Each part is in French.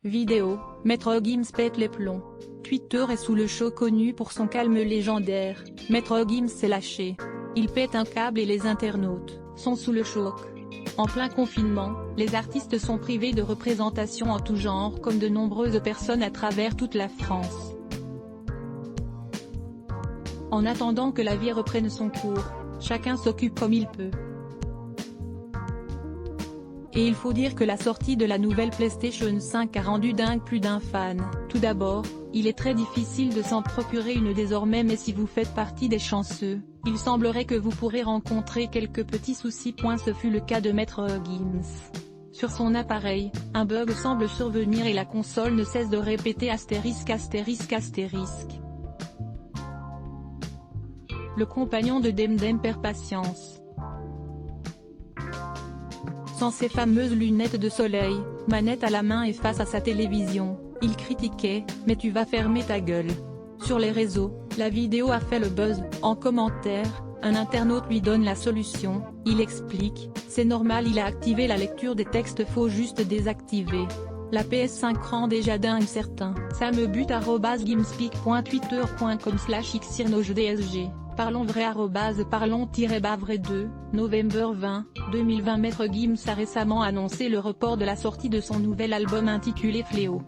Vidéo, Maître Gims pète les plombs. Twitter est sous le choc. Connu pour son calme légendaire, Maître Gims s'est lâché. Il pète un câble et les internautes sont sous le choc. En plein confinement, les artistes sont privés de représentation en tout genre comme de nombreuses personnes à travers toute la France. En attendant que la vie reprenne son cours, chacun s'occupe comme il peut. Et il faut dire que la sortie de la nouvelle PlayStation 5 a rendu dingue plus d'un fan. Tout d'abord, il est très difficile de s'en procurer une désormais, mais si vous faites partie des chanceux, il semblerait que vous pourrez rencontrer quelques petits soucis. Ce fut le cas de Maître Gims. Sur son appareil, un bug semble survenir et la console ne cesse de répéter astérisque astérisque astérisque. Le compagnon de Demdem perd patience. Sans ses fameuses lunettes de soleil, manette à la main et face à sa télévision, il critiquait « Mais tu vas fermer ta gueule ». Sur les réseaux, la vidéo a fait le buzz. En commentaire, un internaute lui donne la solution, il explique « C'est normal, il a activé la lecture des textes, faut juste désactiver ». La PS5 rend déjà dingue certains. samebut@gimspeak.twitter.com/xirnogedsg. Parlons vrai @parlons-bavray2, novembre 20, 2020. Maître Gims a récemment annoncé le report de la sortie de son nouvel album intitulé Fléau.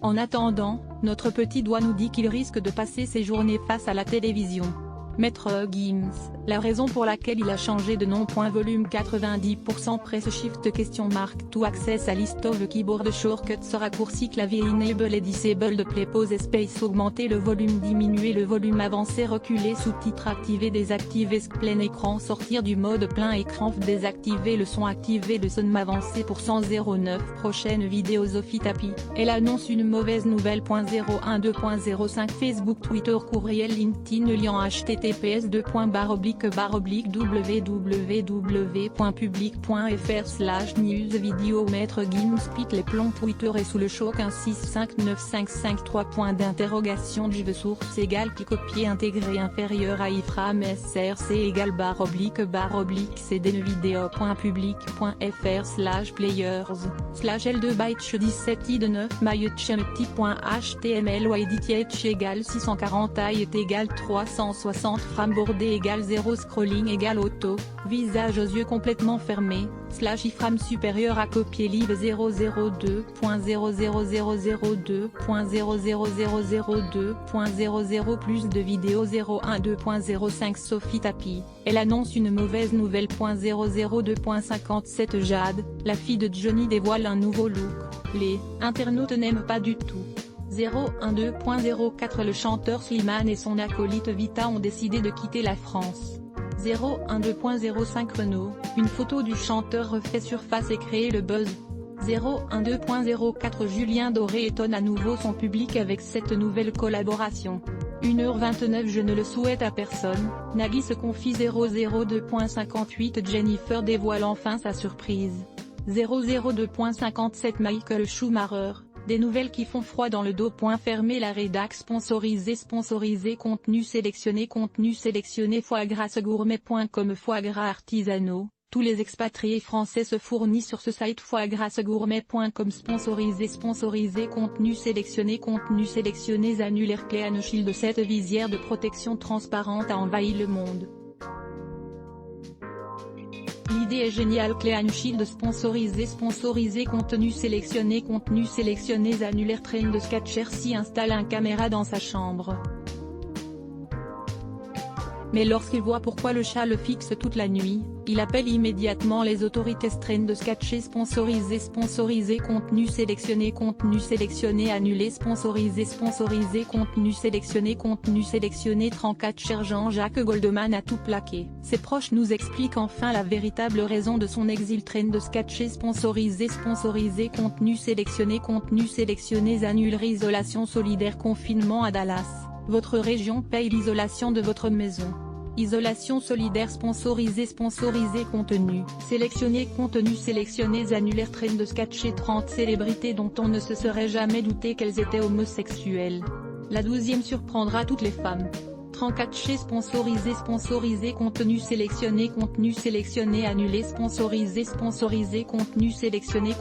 En attendant, notre petit doigt nous dit qu'il risque de passer ses journées face à la télévision. Maître Gims, la raison pour laquelle il a changé de nom. Volume 90% Press Shift ? To access a list of keyboard shortcuts, raccourci clavier enable et disable play pause space, augmenter le volume, diminuer le volume, avancer, reculer, sous-titres activer, désactiver plein écran, sortir du mode plein écran, désactiver le son, activer le son, avancer %09. Prochaine vidéo. Sophie Tapie, elle annonce une mauvaise nouvelle. 012.05 Facebook, Twitter, courriel, LinkedIn, lien https://www.public.fr/news vidéo. Maître Gims pète les plombs. Twitter est sous le choc. 1659553 Je veux source égale copier intégré inférieur à iframe src égale //cdn vidéo.public.fr/players/l2 byte 17 id 9 myutchemty.html edit égale 640 height égale 360 frames bordé égale 0 scrolling égale auto, visage aux yeux complètement fermés, /iframe supérieur à copier live 002.00002.00002.00 plus de vidéos 012.05 Sophie Tapie, elle annonce une mauvaise nouvelle. 002.57 Jade, la fille de Johnny dévoile un nouveau look, les internautes n'aiment pas du tout. 012.04 Le chanteur Slimane et son acolyte Vita ont décidé de quitter la France. 012.05 Renaud, une photo du chanteur refait surface et crée le buzz. 012.04 Julien Doré étonne à nouveau son public avec cette nouvelle collaboration. 1h29 Je ne le souhaite à personne, Nagui se confie. 002.58 Jennifer dévoile enfin sa surprise. 002.57 Michael Schumacher, des nouvelles qui font froid dans le dos. Fermé la rédac sponsorisé contenu sélectionné foie gras gourmet.com Foie gras artisanaux, tous les expatriés français se fournissent sur ce site. foiegrasgourmet.com sponsorisé contenu sélectionné annulaire Clean Shield. Cette visière de protection transparente a envahi le monde. L'idée est géniale. Clean Shield sponsorisé contenu sélectionné annulaire. Train de Sketcher s'y installe une caméra dans sa chambre. Mais lorsqu'il voit pourquoi le chat le fixe toute la nuit, il appelle immédiatement les autorités. Train de Sketcher sponsorisé contenu sélectionné annulé sponsorisé contenu sélectionné 34 Cher Jean-Jacques Goldman a tout plaqué. Ses proches nous expliquent enfin la véritable raison de son exil. Train de Sketcher sponsorisé contenu sélectionné annulé. Isolation solidaire. Confinement à Dallas, votre région paye l'isolation de votre maison. Isolation solidaire sponsorisé contenu sélectionné annulaire. Train de Sketcher 30 célébrités dont on ne se serait jamais douté qu'elles étaient homosexuelles. La 12e surprendra toutes les femmes. entrant catché sponsorisé contenu sélectionné annulé sponsorisé contenu sélectionné